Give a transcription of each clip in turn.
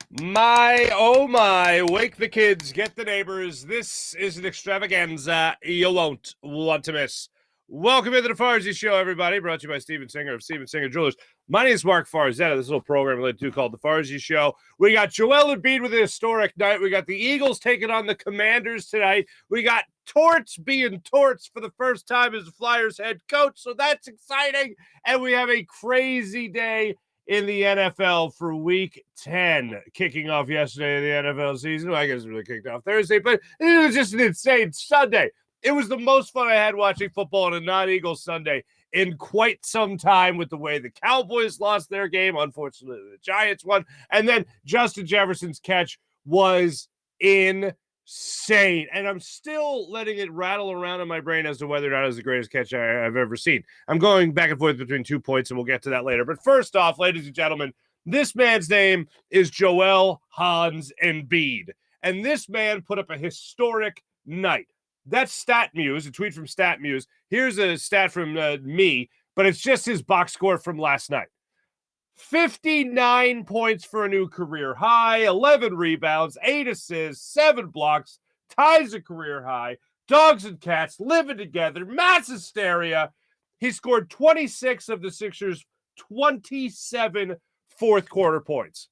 My, oh my, wake the kids, get the neighbors. This is an extravaganza you won't want to miss. Welcome into the Farzy Show, everybody. Brought to you by Steven Singer of Steven Singer Jewelers. My name is Mark Farzetta. This little program we do called the Farzy Show. We got Joel Embiid with a historic night. We got the Eagles taking on the Commanders tonight. We got Torts being Torts for the first time as the Flyers head coach, so that's exciting. And we have a crazy day in the NFL for Week 10, kicking off yesterday the NFL season. Well, I guess it really kicked off Thursday, but it was just an insane Sunday. It was the most fun I had watching football on a non-Eagles Sunday in quite some time, with the way the Cowboys lost their game. Unfortunately, the Giants won. And then Justin Jefferson's catch was insane. And I'm still letting it rattle around in my brain as to whether or not it was the greatest catch I've ever seen. I'm going back and forth between 2 points, and we'll get to that later. But first off, ladies and gentlemen, this man's name is Joel Hans Embiid. And this man put up a historic night. That's StatMuse, a tweet from StatMuse. Here's a stat from me, but it's just his box score from last night. 59 points for a new career high, 11 rebounds, 8 assists, 7 blocks, ties a career high, dogs and cats living together, mass hysteria. He scored 26 of the Sixers' 27 fourth quarter points.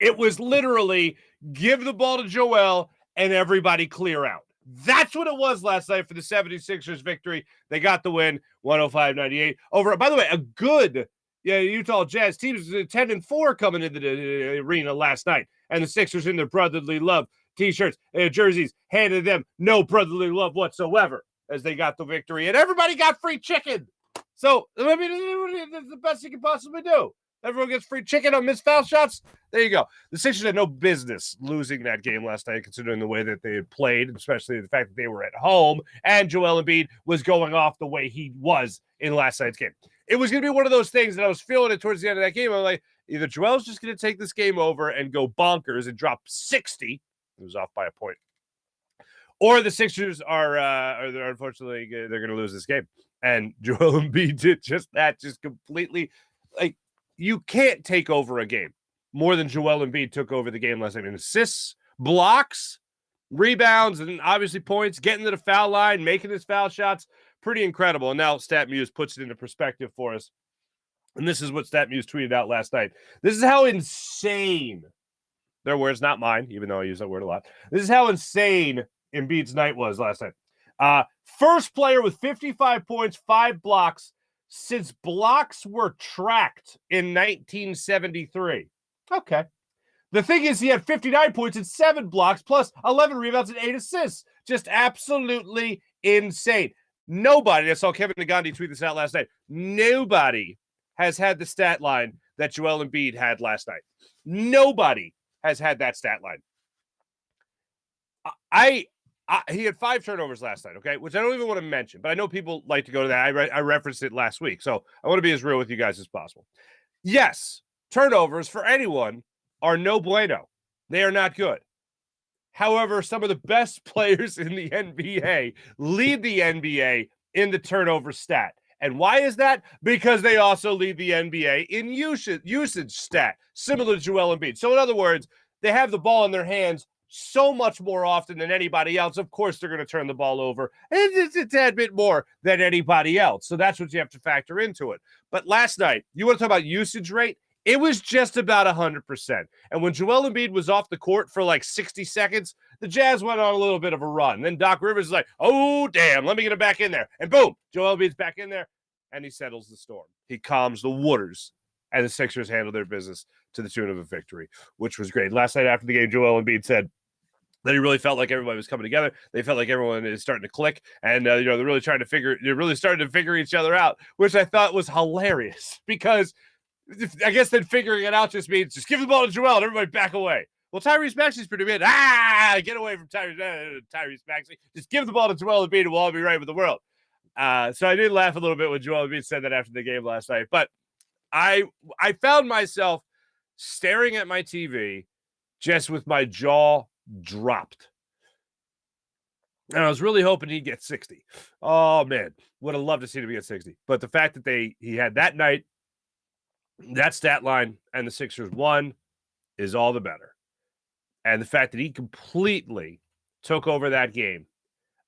It was literally give the ball to Joel and everybody clear out. That's what it was last night for the 76ers victory. They got the win, 105-98 over. By the way, a good Utah Jazz team is 10-4 coming into the arena last night, and the Sixers in their brotherly love t-shirts, jerseys, handed them no brotherly love whatsoever as they got the victory, and everybody got free chicken. So, I mean, that's the best you can possibly do. Everyone gets free chicken on missed foul shots. There you go. The Sixers had no business losing that game last night, considering the way that they had played, especially the fact that they were at home, and Joel Embiid was going off the way he was in last night's game. It was going to be one of those things that I was feeling it towards the end of that game. I'm like, either Joel's just going to take this game over and go bonkers and drop 60. It was off by a point. Or the Sixers are unfortunately, they're going to lose this game. And Joel Embiid did just that, just completely, like, you can't take over a game more than Joel Embiid took over the game last night. I mean, assists, blocks, rebounds, and obviously points, getting to the foul line, making his foul shots. Pretty incredible. And now StatMuse puts it into perspective for us. And this is what StatMuse tweeted out last night. This is how insane, their words, not mine, even though I use that word a lot. This is how insane Embiid's night was last night. First player with 55 points, 5 blocks, since blocks were tracked in 1973. Okay. The thing is, he had 59 points and 7 blocks, plus 11 rebounds and 8 assists. Just absolutely insane. Nobody, I saw Kevin Nagandi tweet this out last night, nobody has had the stat line that Joel Embiid had last night. Nobody has had that stat line. He had 5 turnovers last night, okay, which I don't even want to mention, but I know people like to go to that. I referenced it last week, so I want to be as real with you guys as possible. Yes, turnovers for anyone are no bueno. They are not good. However, some of the best players in the NBA lead the NBA in the turnover stat. And why is that? Because they also lead the NBA in usage stat, similar to Joel Embiid. So in other words, they have the ball in their hands so much more often than anybody else. Of course, they're going to turn the ball over it's a tad bit more than anybody else. So that's what you have to factor into it. But last night, you want to talk about usage rate? It was just about 100%. And when Joel Embiid was off the court for like 60 seconds, the Jazz went on a little bit of a run. Then Doc Rivers is like, oh, damn, let me get him back in there. And boom, Joel Embiid's back in there, and he settles the storm. He calms the waters, and the Sixers handle their business to the tune of a victory, which was great. Last night after the game, Joel Embiid said that he really felt like everybody was coming together. They felt like everyone is starting to click, and they're really starting to figure each other out, which I thought was hilarious, because I guess then figuring it out just means just give the ball to Joel and everybody back away. Well, Tyrese Maxey's pretty good. Get away from Tyrese Maxey. Just give the ball to Joel Embiid and we'll all be right with the world. So I did laugh a little bit when Joel Embiid said that after the game last night. But I found myself staring at my TV just with my jaw dropped. And I was really hoping he'd get 60. Oh, man. Would have loved to see him get 60. But the fact that he had that night, that stat line, and the Sixers won, is all the better. And the fact that he completely took over that game.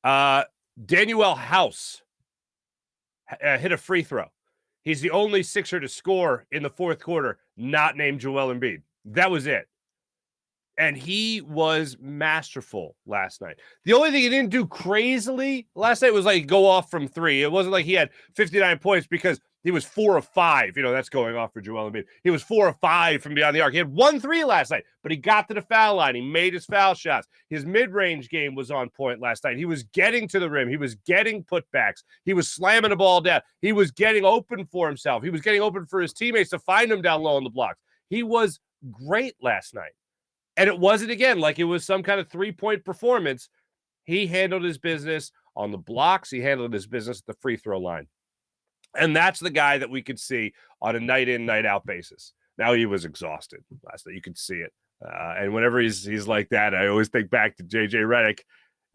Daniel House hit a free throw. He's the only Sixer to score in the fourth quarter, not named Joel Embiid. That was it. And he was masterful last night. The only thing he didn't do crazily last night was like go off from three. It wasn't like he had 59 points because he was 4 of 5. You know, that's going off for Joel Embiid. He was 4 of 5 from beyond the arc. He had 1 3 last night, but he got to the foul line. He made his foul shots. His mid-range game was on point last night. He was getting to the rim. He was getting putbacks. He was slamming the ball down. He was getting open for himself. He was getting open for his teammates to find him down low on the blocks. He was great last night. And it wasn't, again, like it was some kind of 3-point performance. He handled his business on the blocks. He handled his business at the free throw line. And that's the guy that we could see on a night-in, night-out basis. Now he was exhausted last night. You could see it. And whenever he's like that, I always think back to J.J. Redick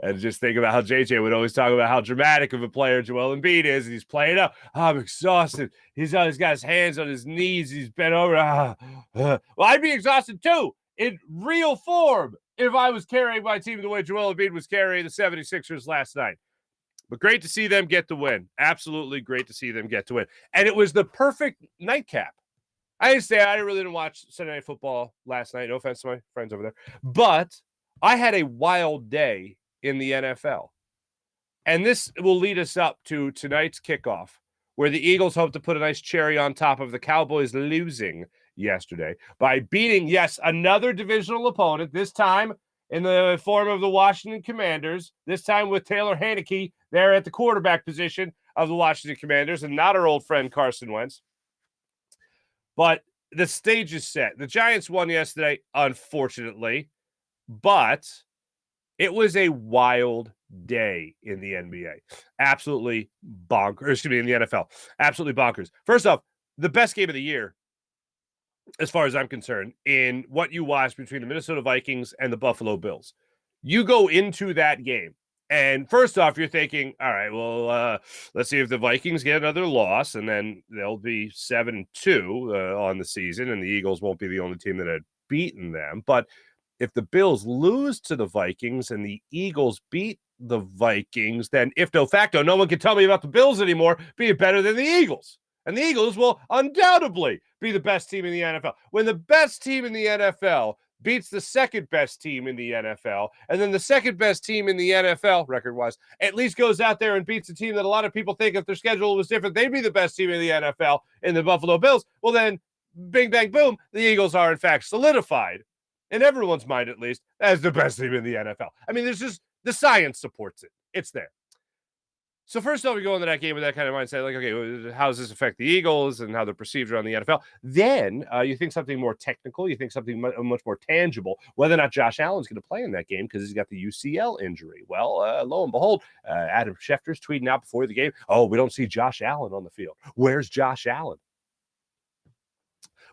and just think about how J.J. would always talk about how dramatic of a player Joel Embiid is. And he's playing up. Oh, I'm exhausted. He's got his hands on his knees. He's bent over. Well, I'd be exhausted too in real form if I was carrying my team the way Joel Embiid was carrying the 76ers last night. But great to see them get the win. Absolutely great to see them get to win. And it was the perfect nightcap. I really didn't watch Sunday Night Football last night. No offense to my friends over there. But I had a wild day in the NFL. And this will lead us up to tonight's kickoff, where the Eagles hope to put a nice cherry on top of the Cowboys losing yesterday by beating, yes, another divisional opponent, this time in the form of the Washington Commanders, this time with Taylor Heinicke there at the quarterback position of the Washington Commanders and not our old friend Carson Wentz. But the stage is set. The Giants won yesterday, unfortunately, but it was a wild day in the NBA. Absolutely bonkers. Excuse me, in the NFL. Absolutely bonkers. First off, the best game of the year, as far as I'm concerned, in what you watched between the Minnesota Vikings and the Buffalo Bills. You go into that game, and first off, you're thinking, all right, well, let's see if the Vikings get another loss, and then they'll be 7-2 on the season, and the Eagles won't be the only team that had beaten them. But if the Bills lose to the Vikings and the Eagles beat the Vikings, then if de facto, no one can tell me about the Bills anymore being better than the Eagles. And the Eagles will undoubtedly be the best team in the NFL. When the best team in the NFL beats the second best team in the NFL, and then the second best team in the NFL, record-wise, at least goes out there and beats a team that a lot of people think if their schedule was different, they'd be the best team in the NFL in the Buffalo Bills, well then, bing, bang, boom, the Eagles are in fact solidified, in everyone's mind at least, as the best team in the NFL. I mean, there's just, the science supports it. It's there. So first off, we go into that game with that kind of mindset, like, okay, how does this affect the Eagles and how they're perceived around the NFL? Then you think something more technical, you think something much more tangible, whether or not Josh Allen's going to play in that game because he's got the UCL injury. Well, lo and behold, Adam Schefter's tweeting out before the game, oh, we don't see Josh Allen on the field. Where's Josh Allen?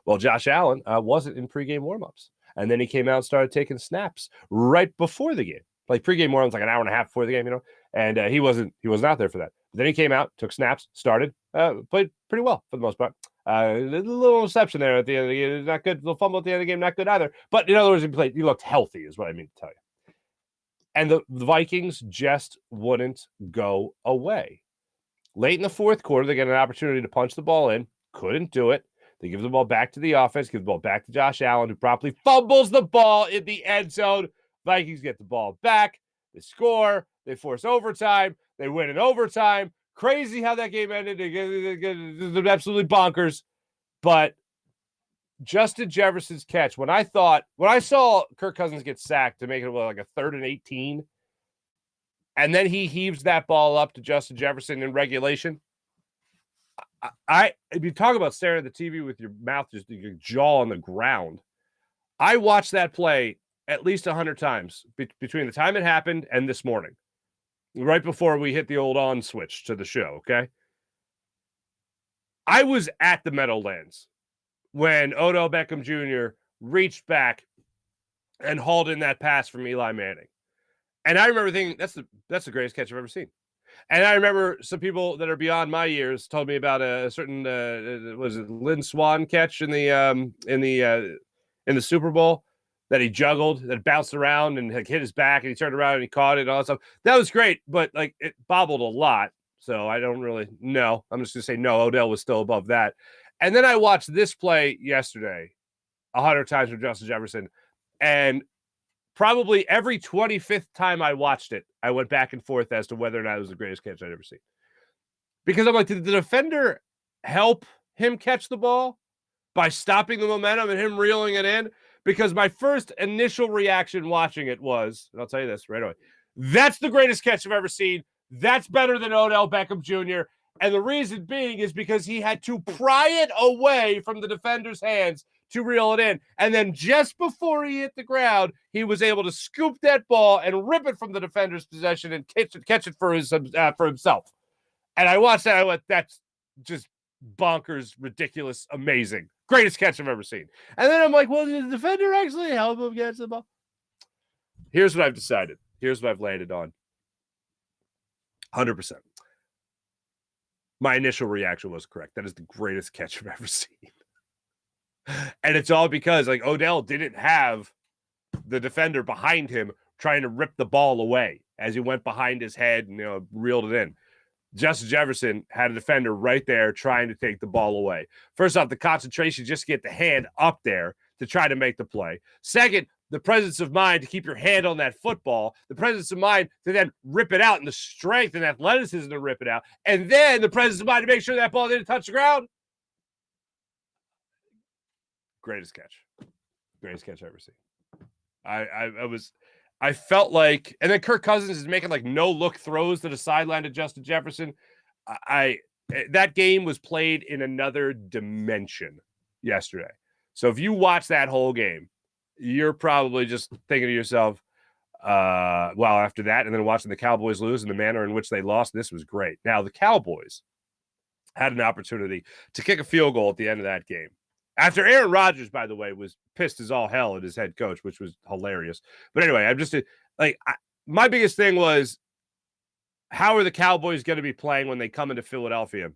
Well, Josh Allen wasn't in pregame warmups. And then he came out and started taking snaps right before the game. Like pregame warmups, like an hour and a half before the game, you know? And he wasn't out there for that. But then he came out, took snaps, started, played pretty well for the most part. A little reception there at the end of the game, not good. A little fumble at the end of the game, not good either. But in other words, he looked healthy, is what I mean to tell you. And the Vikings just wouldn't go away. Late in the fourth quarter, they get an opportunity to punch the ball in, couldn't do it. They give the ball back to the offense, give the ball back to Josh Allen, who promptly fumbles the ball in the end zone. Vikings get the ball back. They score. They force overtime. They win in overtime. Crazy how that game ended. It's absolutely bonkers. But Justin Jefferson's catch, when I saw Kirk Cousins get sacked to make it like a 3rd and 18, and then he heaves that ball up to Justin Jefferson in regulation, if you talk about staring at the TV with your mouth, just your jaw on the ground, I watched that play at least 100 times between the time it happened and this morning, right before we hit the old on switch to the show, okay? I was at the Meadowlands when Odell Beckham Jr. reached back and hauled in that pass from Eli Manning. And I remember thinking, that's the greatest catch I've ever seen. And I remember some people that are beyond my years told me about a certain was it Lynn Swan catch in the in the Super Bowl that he juggled, that bounced around and like hit his back, and he turned around and he caught it and all that stuff. That was great, but like it bobbled a lot. So I don't really know. I'm just gonna say no. Odell was still above that. And then I watched this play yesterday 100 times from Justin Jefferson, and probably every 25th time I watched it, I went back and forth as to whether or not it was the greatest catch I'd ever seen. Because I'm like, did the defender help him catch the ball by stopping the momentum and him reeling it in? Because my first initial reaction watching it was, and I'll tell you this right away, that's the greatest catch I've ever seen. That's better than Odell Beckham Jr. And the reason being is because he had to pry it away from the defender's hands to reel it in. And then just before he hit the ground, he was able to scoop that ball and rip it from the defender's possession and catch it for himself. And I watched that. I went, that's just bonkers, ridiculous, amazing. Greatest catch I've ever seen. And then I'm like, well, did the defender actually help him catch the ball? Here's what I've decided. Here's what I've landed on. 100%. My initial reaction was correct. That is the greatest catch I've ever seen. And it's all because like Odell didn't have the defender behind him trying to rip the ball away as he went behind his head and reeled it in. Justin Jefferson had a defender right there trying to take the ball away. First off, the concentration just to get the hand up there to try to make the play. Second, the presence of mind to keep your hand on that football, the presence of mind to then rip it out, and the strength and athleticism to rip it out, and then the presence of mind to make sure that ball didn't touch the ground. Greatest catch I've ever seen. I felt like, and then Kirk Cousins is making like no look throws to the sideline to Justin Jefferson. That game was played in another dimension yesterday. So if you watch that whole game, you're probably just thinking to yourself, well, after that, and then watching the Cowboys lose in the manner in which they lost, this was great. Now, the Cowboys had an opportunity to kick a field goal at the end of that game. After Aaron Rodgers, by the way, was pissed as all hell at his head coach, which was hilarious. But anyway, I'm just like, my biggest thing was, how are the Cowboys going to be playing when they come into Philadelphia?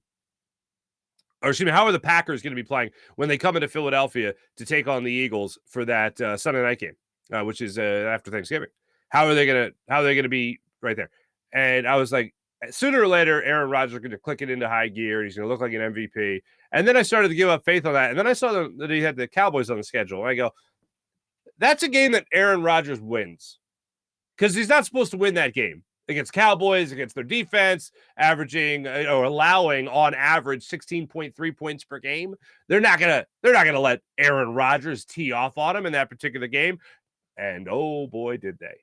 Or excuse me, how are the Packers going to be playing when they come into Philadelphia to take on the Eagles for that Sunday night game, which is after Thanksgiving? How are they going to be right there? And I was like, sooner or later, Aaron Rodgers is going to click it into high gear. He's going to look like an MVP. And then I started to give up faith on that. And then I saw that he had the Cowboys on the schedule. And I go, that's a game that Aaron Rodgers wins, because he's not supposed to win that game against Cowboys, against their defense, averaging or allowing on average 16.3 points per game. They're not gonna let Aaron Rodgers tee off on him in that particular game. And oh boy, did they.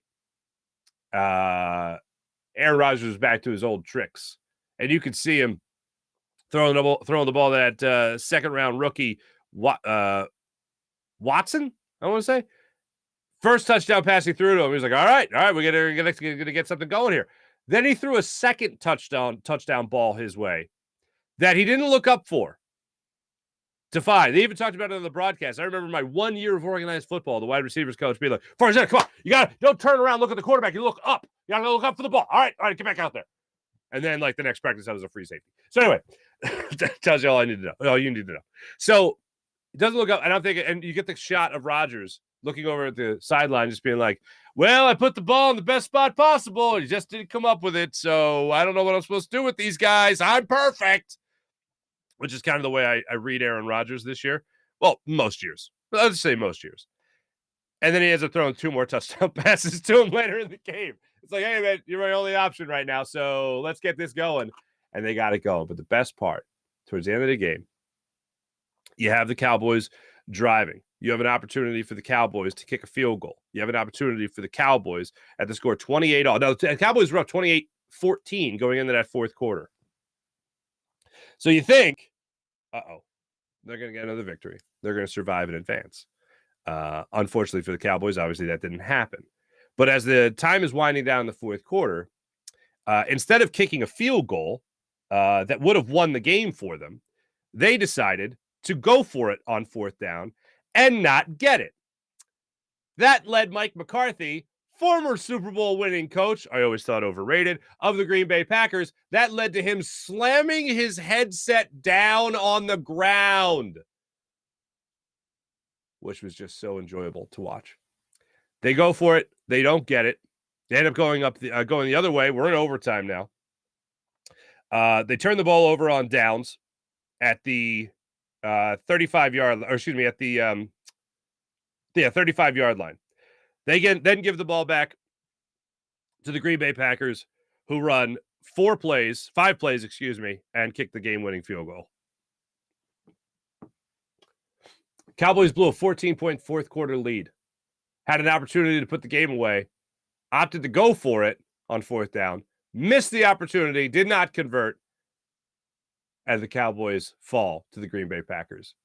Aaron Rodgers was back to his old tricks, and you could see him throwing the ball that second round rookie Watson, I want to say. First touchdown pass he threw to him. He was like, all right, we're gonna get something going here. Then he threw a second touchdown ball his way that he didn't look up for to find. They even talked about it on the broadcast. I remember my 1 year of organized football, the wide receivers coach being like, Farzy, come on, don't turn around, look at the quarterback, you look up. You gotta look up for the ball. All right, get back out there. And then like the next practice, that was a free safety. So anyway, that tells you all I need to know. All you need to know. So it doesn't look up, and I'm thinking, and you get the shot of Rodgers looking over at the sideline, just being like, well, I put the ball in the best spot possible, and he just didn't come up with it, so I don't know what I'm supposed to do with these guys. I'm perfect. Which is kind of the way I read Aaron Rodgers this year. Well, most years. Let's say most years. And then he ends up throwing 2 more touchdown passes to him later in the game. It's like, hey, man, you're my only option right now, so let's get this going. And they got it going. But the best part, towards the end of the game, you have the Cowboys driving. You have an opportunity for the Cowboys to kick a field goal. You have an opportunity for the Cowboys at the score 28-all. Now, the Cowboys were up 28-14 going into that fourth quarter. So you think, they're going to get another victory. They're going to survive and advance. Unfortunately for the Cowboys, obviously that didn't happen. But as the time is winding down in the fourth quarter, instead of kicking a field goal that would have won the game for them, they decided to go for it on fourth down and not get it. That led Mike McCarthy, former Super Bowl winning coach, I always thought overrated, of the Green Bay Packers, that led to him slamming his headset down on the ground. which was just so enjoyable to watch. They go for it. They don't get it. They end up going the other way. We're in overtime now. They turn the ball over on downs at the 35-yard, or excuse me, at the 35-yard line. They then give the ball back to the Green Bay Packers, who run 5 plays, and kick the game-winning field goal. Cowboys blew a 14-point fourth quarter lead. Had an opportunity to put the game away, opted to go for it on fourth down, missed the opportunity, did not convert, as the Cowboys fall to the Green Bay Packers.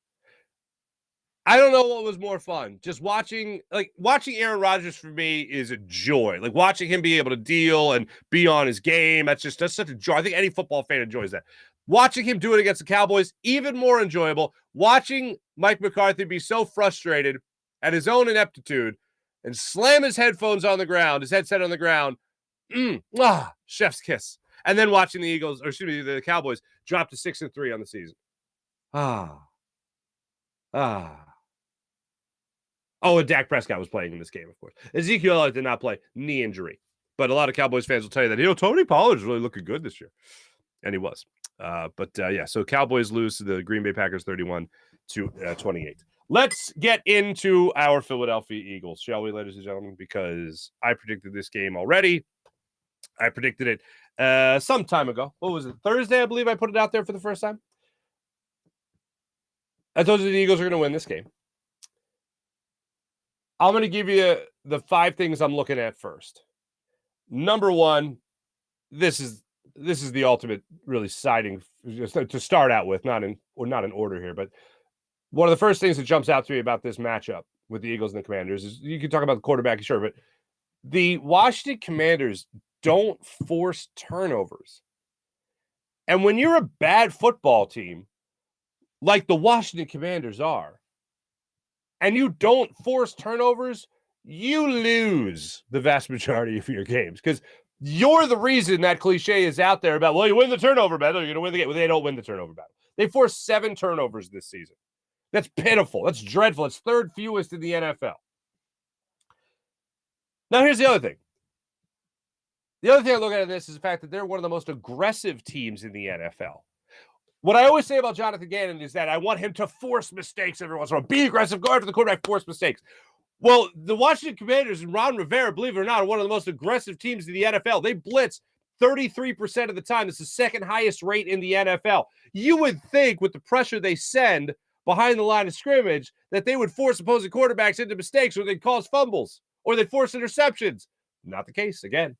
I don't know what was more fun. Just watching Aaron Rodgers for me is a joy. Like watching him be able to deal and be on his game. That's such a joy. I think any football fan enjoys that. Watching him do it against the Cowboys, even more enjoyable. Watching Mike McCarthy be so frustrated at his own ineptitude and slam his headset on the ground, chef's kiss. And then watching the Cowboys drop to 6-3 on the season. Oh, and Dak Prescott was playing in this game, of course. Ezekiel Elliott did not play, knee injury. But a lot of Cowboys fans will tell you that, Tony Pollard is really looking good this year. And he was. So Cowboys lose to the Green Bay Packers 31-28. Let's get into our Philadelphia Eagles, shall we, ladies and gentlemen? Because I predicted this game already. I predicted it some time ago. What was it? Thursday, I believe I put it out there for the first time. I told you the Eagles are going to win this game. I'm going to give you the 5 things I'm looking at first. Number 1, this is the ultimate really siding to start out with, not in order here, but one of the first things that jumps out to me about this matchup with the Eagles and the Commanders is you can talk about the quarterback, sure, but the Washington Commanders don't force turnovers. And when you're a bad football team, like the Washington Commanders are, and you don't force turnovers, you lose the vast majority of your games because you're the reason that cliche is out there about, well, you win the turnover battle, you're going to win the game. Well, they don't win the turnover battle. They forced 7 turnovers this season. That's pitiful. That's dreadful. It's 3rd fewest in the NFL. Now, here's the other thing. The other thing I look at in this is the fact that they're one of the most aggressive teams in the NFL. What I always say about Jonathan Gannon is that I want him to force mistakes every once in a while. Be aggressive, guard for the quarterback, force mistakes. Well, the Washington Commanders and Ron Rivera, believe it or not, are one of the most aggressive teams in the NFL. They blitz 33% of the time. It's the 2nd highest rate in the NFL. You would think with the pressure they send behind the line of scrimmage that they would force opposing quarterbacks into mistakes or they'd cause fumbles or they'd force interceptions. Not the case again.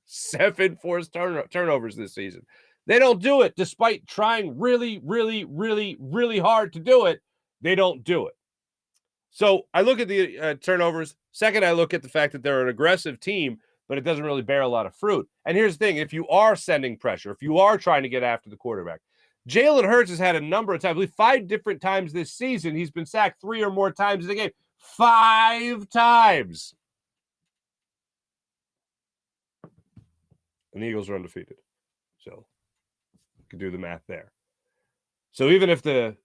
7 forced turnovers this season. They don't do it despite trying really, really, really, really hard to do it. They don't do it. So I look at the turnovers. Second, I look at the fact that they're an aggressive team, but it doesn't really bear a lot of fruit. And here's the thing. If you are sending pressure, if you are trying to get after the quarterback, Jalen Hurts has had a number of times, I believe 5 different times this season. He's been sacked 3 or more times in the game. 5 times. And the Eagles are undefeated. So you can do the math there. So even if the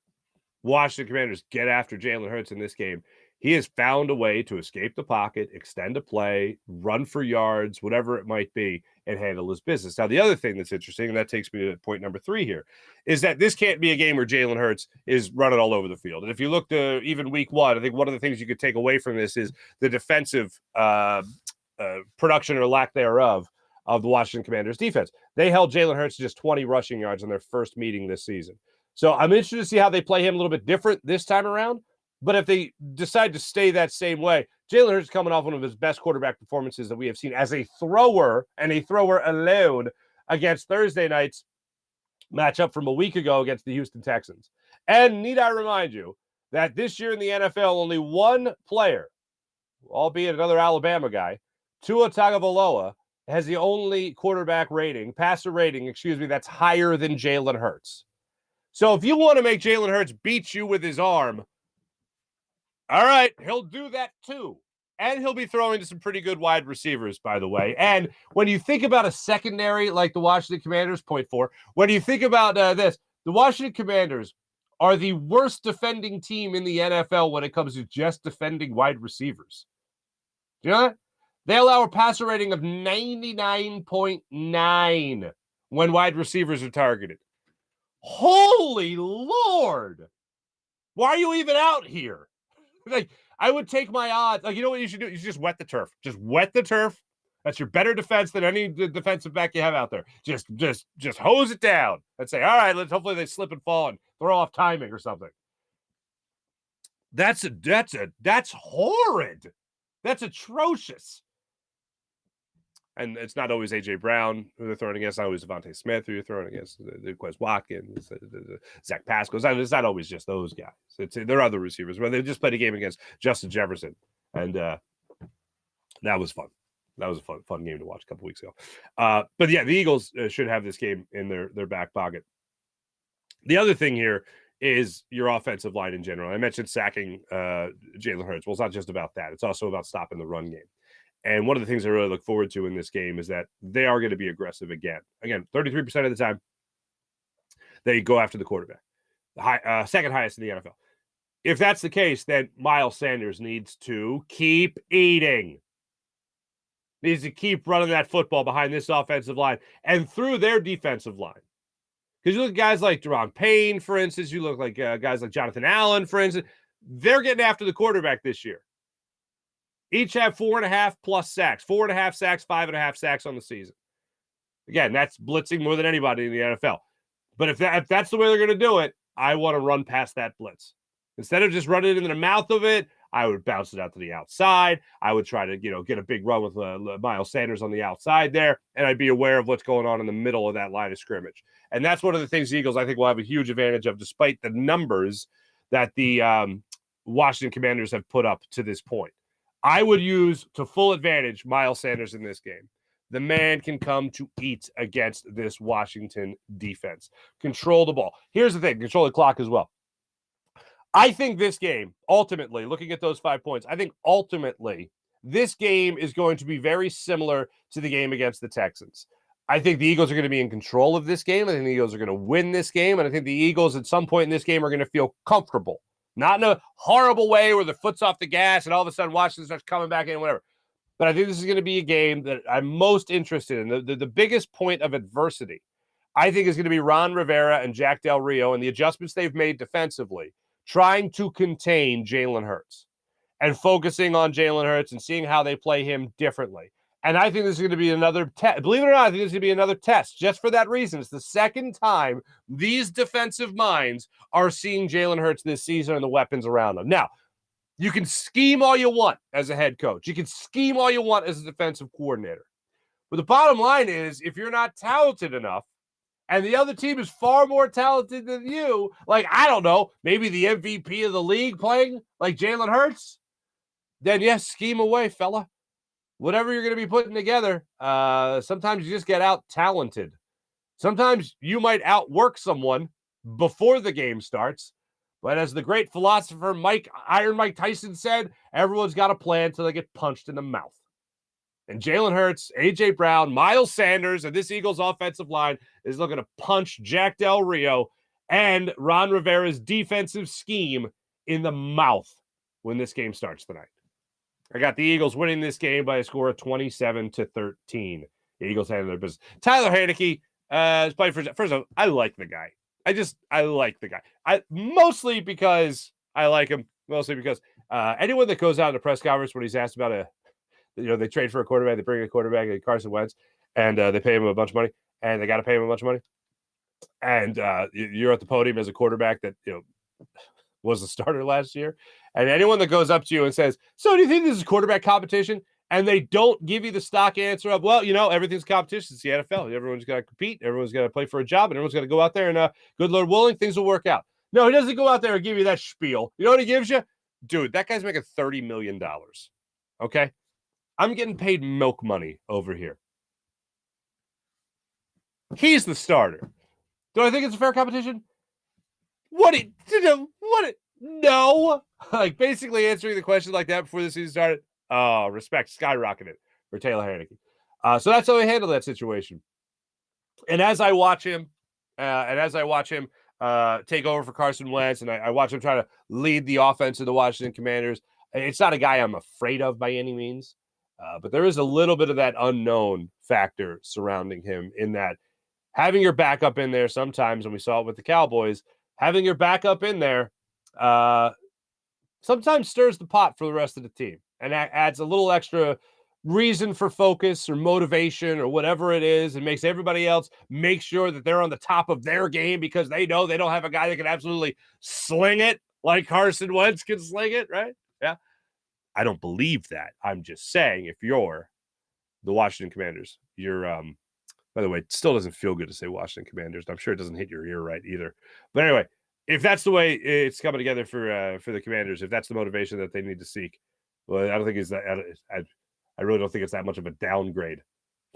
Washington Commanders get after Jalen Hurts in this game, he has found a way to escape the pocket, extend a play, run for yards, whatever it might be, and handle his business. Now, the other thing that's interesting, and that takes me to point number 3 here, is that this can't be a game where Jalen Hurts is running all over the field. And if you look to even week 1, I think one of the things you could take away from this is the defensive production or lack thereof of the Washington Commanders defense. They held Jalen Hurts to just 20 rushing yards in their first meeting this season. So I'm interested to see how they play him a little bit different this time around. But if they decide to stay that same way, Jalen Hurts is coming off one of his best quarterback performances that we have seen as a thrower and a thrower alone against Thursday night's matchup from a week ago against the Houston Texans. And need I remind you that this year in the NFL, only one player, albeit another Alabama guy, Tua Tagovailoa, has the only passer rating, that's higher than Jalen Hurts. So if you want to make Jalen Hurts beat you with his arm, all right, he'll do that too. And he'll be throwing to some pretty good wide receivers, by the way. And when you think about a secondary like the Washington Commanders, point 4, when you think about this, the Washington Commanders are the worst defending team in the NFL when it comes to just defending wide receivers. Do you know that? They allow a passer rating of 99.9 when wide receivers are targeted. Holy Lord! Why are you even out here? Like, I would take my odds. Like, you know what you should do? You should just wet the turf. Just wet the turf. That's your better defense than any defensive back you have out there. Just hose it down and say, all right, hopefully they slip and fall and throw off timing or something. That's horrid. That's atrocious. And it's not always A.J. Brown who they're throwing against. It's not always Devontae Smith who you're throwing against. The Quez Watkins, Zach Pascal. It's not always just those guys. There are other receivers. Well, they just played a game against Justin Jefferson, and that was fun. That was a fun game to watch a couple weeks ago. But yeah, the Eagles should have this game in their back pocket. The other thing here is your offensive line in general. I mentioned sacking Jalen Hurts. Well, it's not just about that. It's also about stopping the run game. And one of the things I really look forward to in this game is that they are going to be aggressive again. Again, 33% of the time, they go after the quarterback. The second highest in the NFL. If that's the case, then Miles Sanders needs to keep eating. Needs to keep running that football behind this offensive line and through their defensive line. Because you look at guys like Deron Payne, for instance. You look like guys like Jonathan Allen, for instance. They're getting after the quarterback this year. Each have 4.5 plus sacks, 4.5 sacks, 5.5 sacks on the season. Again, that's blitzing more than anybody in the NFL. But if that's the way they're going to do it, I want to run past that blitz. Instead of just running into the mouth of it, I would bounce it out to the outside. I would try to, get a big run with Miles Sanders on the outside there, and I'd be aware of what's going on in the middle of that line of scrimmage. And that's one of the things the Eagles, I think, will have a huge advantage of, despite the numbers that the Washington Commanders have put up to this point. I would use to full advantage Miles Sanders in this game. The man can come to eat against this Washington defense. Control the ball. Here's the thing. Control the clock as well. I think this game, ultimately, looking at those 5 points, I think ultimately this game is going to be very similar to the game against the Texans. I think the Eagles are going to be in control of this game. I think the Eagles are going to win this game. And I think the Eagles at some point in this game are going to feel comfortable. Not in a horrible way where the foot's off the gas and all of a sudden Washington starts coming back in, whatever. But I think this is going to be a game that I'm most interested in. The biggest point of adversity, I think, is going to be Ron Rivera and Jack Del Rio and the adjustments they've made defensively, trying to contain Jalen Hurts and focusing on Jalen Hurts and seeing how they play him differently. And I think this is going to be another test. Believe it or not, I think this is going to be another test just for that reason. It's the second time these defensive minds are seeing Jalen Hurts this season and the weapons around them. Now, you can scheme all you want as a head coach. You can scheme all you want as a defensive coordinator. But the bottom line is, if you're not talented enough and the other team is far more talented than you, like, I don't know, maybe the MVP of the league playing like Jalen Hurts, then yes, scheme away, fella. Whatever you're going to be putting together, sometimes you just get out-talented. Sometimes you might outwork someone before the game starts, but as the great philosopher Iron Mike Tyson said, everyone's got a plan until they get punched in the mouth. And Jalen Hurts, A.J. Brown, Miles Sanders, and this Eagles offensive line is looking to punch Jack Del Rio and Ron Rivera's defensive scheme in the mouth when this game starts tonight. I got the Eagles winning this game by a score of 27-13. The Eagles handle their business. Tyler Heinicke is playing for. First of all, I like the guy. I like the guy. Mostly because I like him. Mostly because anyone that goes out in the press conference when he's asked about they trade for a quarterback, they bring a quarterback like Carson Wentz, and they pay him a bunch of money, and they got to pay him a bunch of money. And you're at the podium as a quarterback that was a starter last year. And anyone that goes up to you and says, so do you think this is quarterback competition? And they don't give you the stock answer of, well, everything's competition. It's the NFL. Everyone's got to compete. Everyone's got to play for a job. And everyone's got to go out there and, good Lord willing, things will work out. No, he doesn't go out there and give you that spiel. You know what he gives you? Dude, that guy's making $30 million. Okay? I'm getting paid milk money over here. He's the starter. Do I think it's a fair competition? No. Like, basically answering the question like that before the season started. Oh, respect skyrocketed for Taylor Heinicke. So that's how he handled that situation. And as I watch him, take over for Carson Wentz, and I watch him try to lead the offense of the Washington Commanders. It's not a guy I'm afraid of by any means, but there is a little bit of that unknown factor surrounding him in that having your backup in there sometimes, and we saw it with the Cowboys, having your backup in there sometimes stirs the pot for the rest of the team and adds a little extra reason for focus or motivation or whatever it is, and makes everybody else make sure that they're on the top of their game because they know they don't have a guy that can absolutely sling it like Carson Wentz can sling it, right? Yeah. I don't believe that. I'm just saying, if you're the Washington Commanders, you're by the way, it still doesn't feel good to say Washington Commanders. I'm sure it doesn't hit your ear right either. But anyway, if that's the way it's coming together for the Commanders, if that's the motivation that they need to seek, well, I don't think it's that. I really don't think it's that much of a downgrade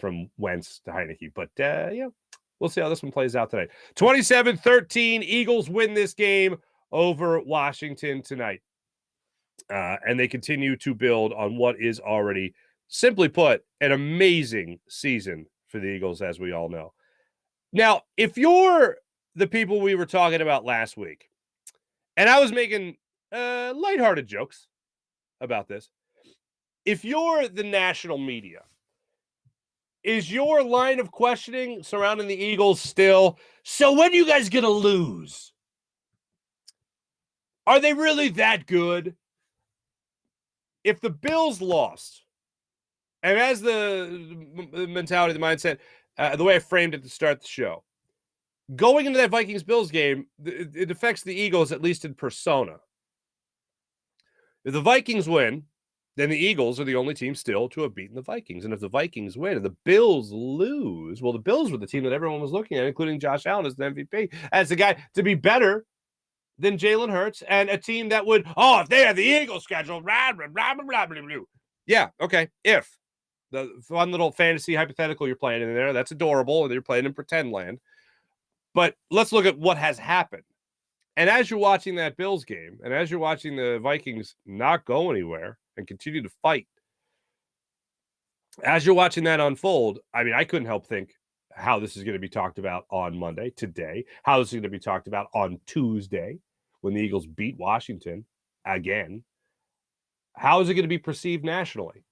from Wentz to Heineke. But yeah, we'll see how this one plays out today. 27-13, Eagles win this game over Washington tonight, and they continue to build on what is already, simply put, an amazing season for the Eagles, as we all know. Now, if you're the people we were talking about last week, and I was making lighthearted jokes about this, if you're the national media, is your line of questioning surrounding the Eagles still, so when are you guys going to lose? Are they really that good? If the Bills lost, and as the mentality, the mindset, the way I framed it to start the show, going into that Vikings-Bills game, it affects the Eagles, at least in persona. If the Vikings win, then the Eagles are the only team still to have beaten the Vikings. And if the Vikings win and the Bills lose, well, the Bills were the team that everyone was looking at, including Josh Allen as the MVP, as the guy to be better than Jalen Hurts, and a team that would, if they had the Eagles schedule, blah, blah, blah, blah, blah, blah, blah. Yeah, okay, if. The fun little fantasy hypothetical you're playing in there, that's adorable, and you're playing in pretend land. But let's look at what has happened. And as you're watching that Bills game, and as you're watching the Vikings not go anywhere and continue to fight, as you're watching that unfold, I mean, I couldn't help think how this is going to be talked about on Monday, today, how this is going to be talked about on Tuesday when the Eagles beat Washington again. How is it going to be perceived nationally?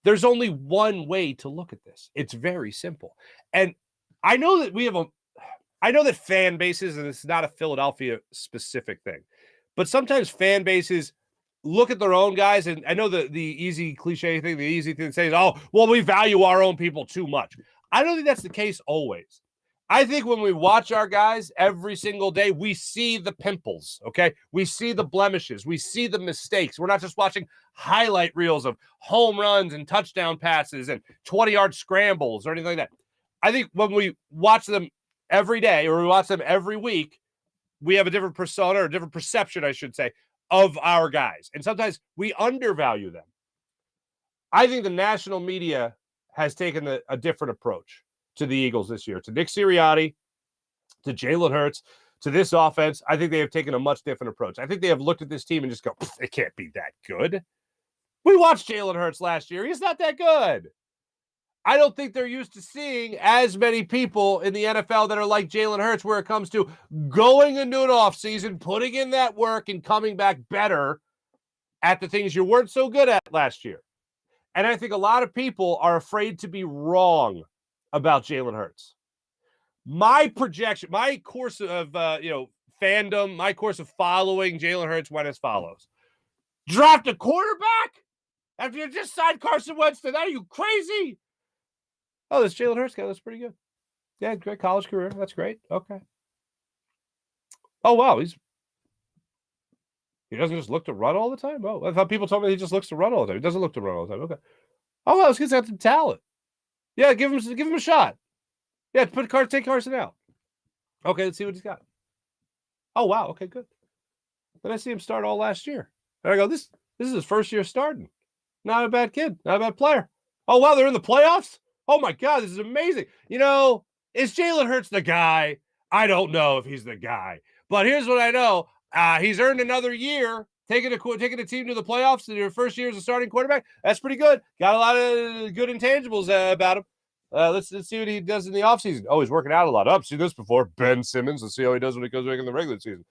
There's only one way to look at this. It's very simple. And I know that I know that fan bases, and it's not a Philadelphia specific thing, but sometimes fan bases look at their own guys, and I know the easy cliche thing, the easy thing to say is, we value our own people too much. I don't think that's the case always. I think when we watch our guys every single day, we see the pimples, okay? We see the blemishes. We see the mistakes. We're not just watching highlight reels of home runs and touchdown passes and 20-yard scrambles or anything like that. I think when we watch them every day, or we watch them every week, we have a different persona, or a different perception, I should say, of our guys. And sometimes we undervalue them. I think the national media has taken a different approach to the Eagles this year, to Nick Sirianni, to Jalen Hurts, to this offense. I think they have taken a much different approach. I think they have looked at this team and just go, it can't be that good. We watched Jalen Hurts last year. He's not that good. I don't think they're used to seeing as many people in the NFL that are like Jalen Hurts where it comes to going into an offseason, putting in that work, and coming back better at the things you weren't so good at last year. And I think a lot of people are afraid to be wrong about Jalen Hurts. My projection, my course of fandom, my course of following Jalen Hurts went as follows. Draft a quarterback after you just signed Carson Wentz to that? Are you crazy? Oh, this Jalen Hurts guy, that's pretty good. Yeah, great college career. That's great. Okay. Oh, wow. He doesn't just look to run all the time? Oh, I thought people told me he just looks to run all the time. He doesn't look to run all the time. Okay. Oh, wow, this kid's got some talent. Yeah, give him a shot. Yeah, take Carson out. Okay, let's see what he's got. Oh, wow. Okay, good. Then I see him start all last year. And I go, this is his first year starting. Not a bad kid. Not a bad player. Oh, wow, they're in the playoffs? Oh, my God, this is amazing. Is Jalen Hurts the guy? I don't know if he's the guy. But here's what I know. He's earned another year taking a team to the playoffs in your first year as a starting quarterback. That's pretty good. Got a lot of good intangibles about him. Let's see what he does in the offseason. Oh, he's working out a lot. I've seen this before. Ben Simmons. Let's see how he does when he goes back in the regular season.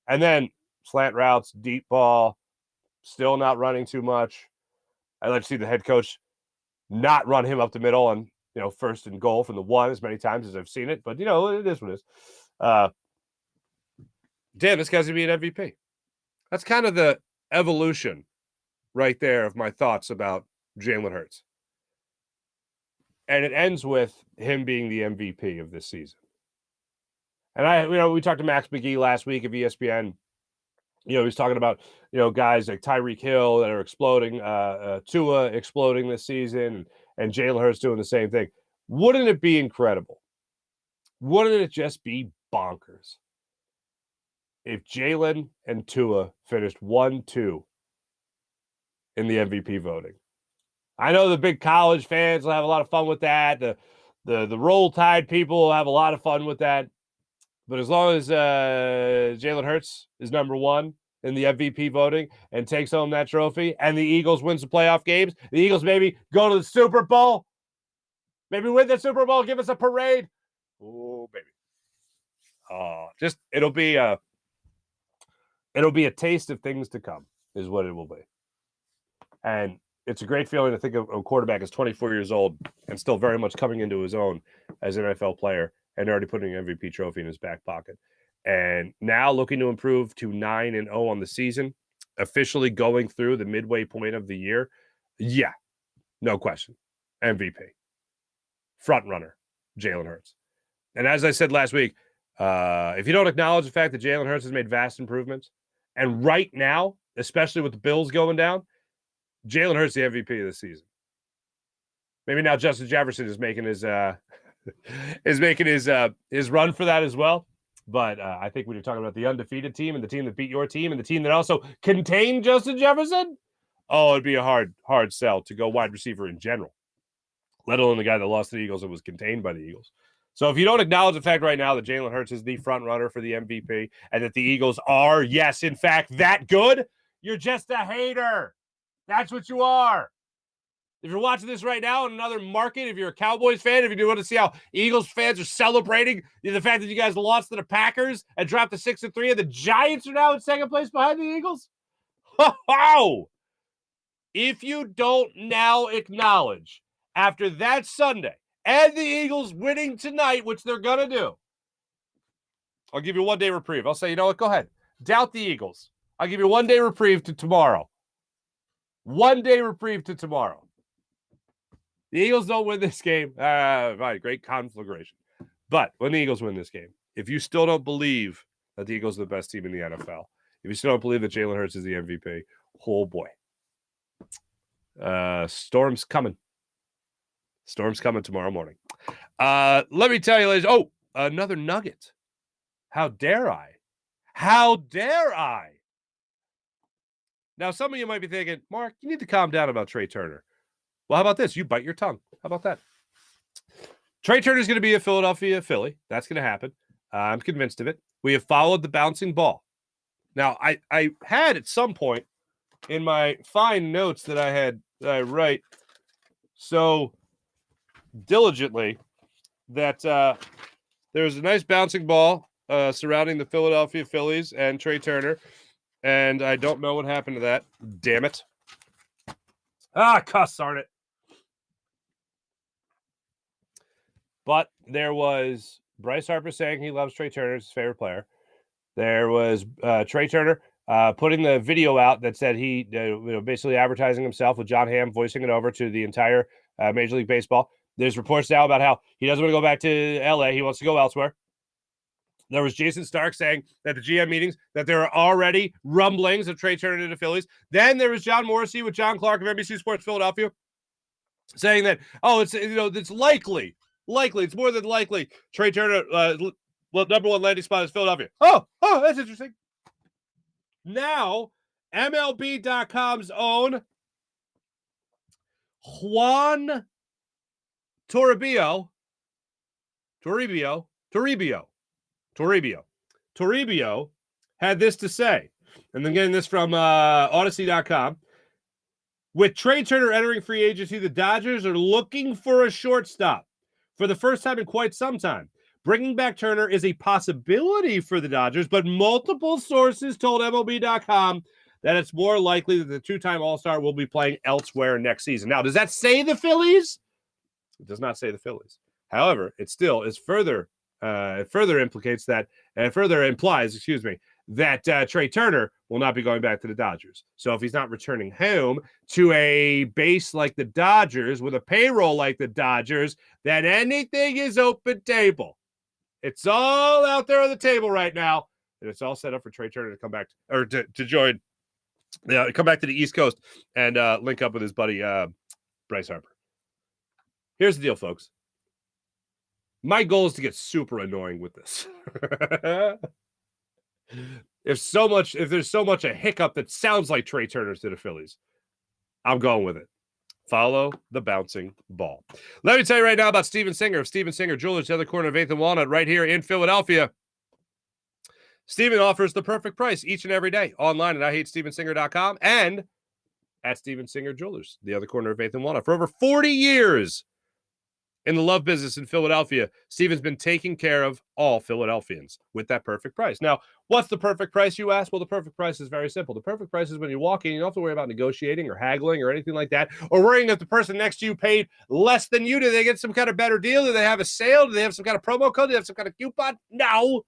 And then slant routes, deep ball, still not running too much. I'd like to see the head coach not run him up the middle and, first and goal from the one as many times as I've seen it. But, it is what it is. Damn, this guy's going to be an MVP. That's kind of the evolution right there of my thoughts about Jalen Hurts. And it ends with him being the MVP of this season. And we talked to Max McGee last week of ESPN. He's talking about, guys like Tyreek Hill that are exploding, Tua exploding this season, and Jalen Hurts doing the same thing. Wouldn't it be incredible? Wouldn't it just be bonkers if Jalen and Tua finished 1-2 in the MVP voting? I know the big college fans will have a lot of fun with that. The Roll Tide people will have a lot of fun with that. But as long as Jalen Hurts is number one in the MVP voting and takes home that trophy, and the Eagles wins the playoff games, the Eagles maybe go to the Super Bowl, maybe win the Super Bowl, give us a parade. Oh, baby. It'll be a taste of things to come, is what it will be. And it's a great feeling to think of a quarterback is 24 years old and still very much coming into his own as an NFL player and already putting an MVP trophy in his back pocket. And now looking to improve to 9-0 on the season, officially going through the midway point of the year. Yeah, no question. MVP. Front runner, Jalen Hurts. And as I said last week, if you don't acknowledge the fact that Jalen Hurts has made vast improvements, and right now, especially with the Bills going down, Jalen Hurts the MVP of the season. Maybe now Justin Jefferson is making his his run for that as well. But I think when you're talking about the undefeated team and the team that beat your team and the team that also contained Justin Jefferson, it'd be a hard sell to go wide receiver in general, let alone the guy that lost to the Eagles and was contained by the Eagles. So if you don't acknowledge the fact right now that Jalen Hurts is the front runner for the MVP and that the Eagles are, yes, in fact, that good, you're just a hater. That's what you are. If you're watching this right now in another market, if you're a Cowboys fan, if you do want to see how Eagles fans are celebrating the fact that you guys lost to the Packers and dropped to 6-3, and the Giants are now in second place behind the Eagles. How? If you don't now acknowledge after that Sunday and the Eagles winning tonight, which they're going to do, I'll give you 1 day reprieve. I'll say, you know what? Go ahead. Doubt the Eagles. I'll give you 1 day reprieve to tomorrow. 1 day reprieve to tomorrow. The Eagles don't win this game. Right, great conflagration. But when the Eagles win this game, if you still don't believe that the Eagles are the best team in the NFL, if you still don't believe that Jalen Hurts is the MVP, oh boy. Storm's coming. Storm's coming tomorrow morning. Let me tell you, ladies. Oh, another nugget. How dare I? How dare I? Now, some of you might be thinking, Mark, you need to calm down about Trey Turner. Well, how about this? You bite your tongue. How about that? Trey Turner's going to be a Philadelphia Philly. That's going to happen. I'm convinced of it. We have followed the bouncing ball. Now, I had at some point in my fine notes that I write so diligently that there's a nice bouncing ball surrounding the Philadelphia Phillies and Trey Turner, and I don't know what happened to that. Damn it. Cuss, darn it. But there was Bryce Harper saying he loves Trey Turner, his favorite player. There was Trey Turner putting the video out that said he basically advertising himself with John Hamm voicing it over to the entire Major League Baseball. There's reports now about how he doesn't want to go back to LA. He wants to go elsewhere. There was Jason Stark saying that the GM meetings that there are already rumblings of Trey Turner to the Phillies. Then there was John Morrissey with John Clark of NBC Sports Philadelphia saying that, it's likely, it's more than likely Trey Turner, number one landing spot is Philadelphia. Oh, that's interesting. Now, MLB.com's own Juan Toribio had this to say. And then getting this from Odyssey.com. With Trey Turner entering free agency, the Dodgers are looking for a shortstop. for the first time in quite some time. Bringing back Turner is a possibility for the Dodgers, but multiple sources told MLB.com that it's more likely that the two-time All-Star will be playing elsewhere next season. Now, does that say the Phillies? It does not say the Phillies. However, it still is further implies, that Trey Turner will not be going back to the Dodgers. So if he's not returning home to a base like the Dodgers with a payroll like the Dodgers, then anything is open table. It's all out there on the table right now, and it's all set up for Trey Turner to come back to join, come back to the East Coast and link up with his buddy Bryce Harper. Here's the deal, folks. My goal is to get super annoying with this. If there's so much a hiccup that sounds like Trey Turner's to the Phillies, I'm going with it. Follow the bouncing ball. Let me tell you right now about Steven Singer of Steven Singer Jewelers, the other corner of 8th and Walnut, right here in Philadelphia. Steven offers the perfect price each and every day online at IHateStevenSinger.com and at Steven Singer Jewelers, the other corner of 8th and Walnut. For over 40 years in the love business in Philadelphia, Steven's been taking care of all Philadelphians with that perfect price. Now, what's the perfect price, you ask? Well, the perfect price is very simple. The perfect price is when you walk in, you don't have to worry about negotiating or haggling or anything like that, or worrying if the person next to you paid less than you. Do they get some kind of better deal? Do they have a sale? Do they have some kind of promo code? Do they have some kind of coupon? No.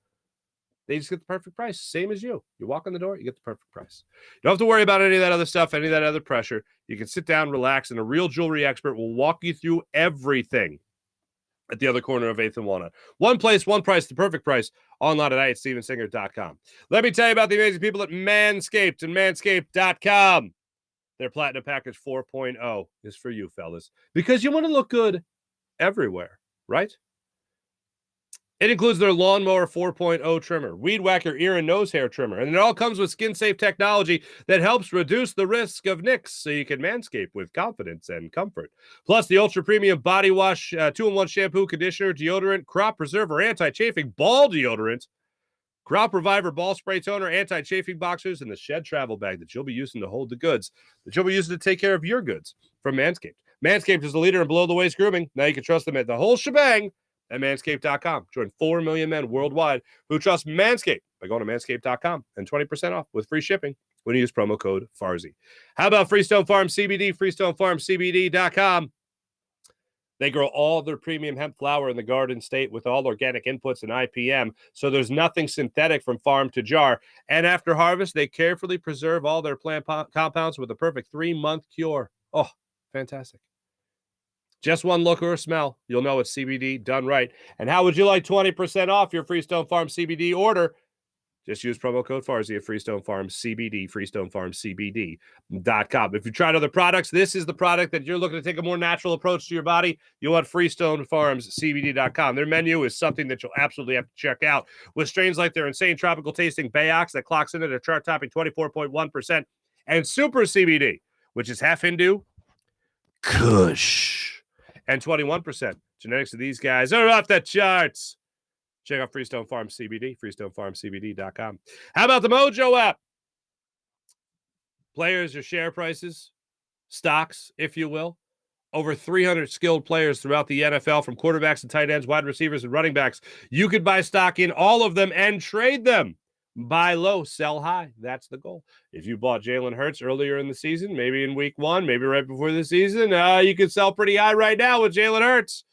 They just get the perfect price, same as you. You walk in the door, you get the perfect price. You don't have to worry about any of that other stuff, any of that other pressure. You can sit down, relax, and a real jewelry expert will walk you through everything at the other corner of 8th and Walnut. One place, one price, the perfect price, online at IHateStevenSinger.com. Let me tell you about the amazing people at Manscaped and Manscaped.com. Their Platinum Package 4.0 is for you, fellas, because you want to look good everywhere, right? It includes their Lawnmower 4.0 trimmer, Weed Whacker ear and nose hair trimmer, and it all comes with skin-safe technology that helps reduce the risk of nicks so you can manscape with confidence and comfort. Plus, the ultra-premium body wash, 2-in-1 shampoo, conditioner, deodorant, crop preserver, anti-chafing ball deodorant, crop reviver ball spray toner, anti-chafing boxers, and the shed travel bag that you'll be using to hold the goods, that you'll be using to take care of your goods from Manscaped. Manscaped is the leader in below-the-waist grooming. Now you can trust them at the whole shebang at Manscaped.com. Join 4 million men worldwide who trust Manscaped by going to Manscaped.com and 20% off with free shipping when you use promo code Farzy. How about Freestone Farm CBD? FreestoneFarmCBD.com. They grow all their premium hemp flower in the Garden State with all organic inputs and IPM, so there's nothing synthetic from farm to jar. And after harvest, they carefully preserve all their plant compounds with a perfect 3-month cure. Oh, fantastic. Just one look or a smell, you'll know it's CBD done right. And how would you like 20% off your Freestone Farm CBD order? Just use promo code Farzy at Freestone Farm CBD, FreestoneFarmCBD.com. If you've tried other products, this is the product that you're looking to take a more natural approach to your body. You want FreestoneFarmCBD.com. Their menu is something that you'll absolutely have to check out. With strains like their insane tropical tasting Bayox that clocks in at a chart-topping 24.1%, and Super CBD, which is half Hindu, Kush, and 21%. Genetics of these guys are off the charts. Check out Freestone Farm CBD, FreestoneFarmCBD.com. How about the Mojo app? Players or share prices, stocks, if you will. Over 300 skilled players throughout the NFL, from quarterbacks and tight ends, wide receivers, and running backs. You could buy stock in all of them and trade them. Buy low, sell high. That's the goal. If you bought Jalen Hurts earlier in the season, maybe in week 1, maybe right before the season, you could sell pretty high right now with Jalen Hurts.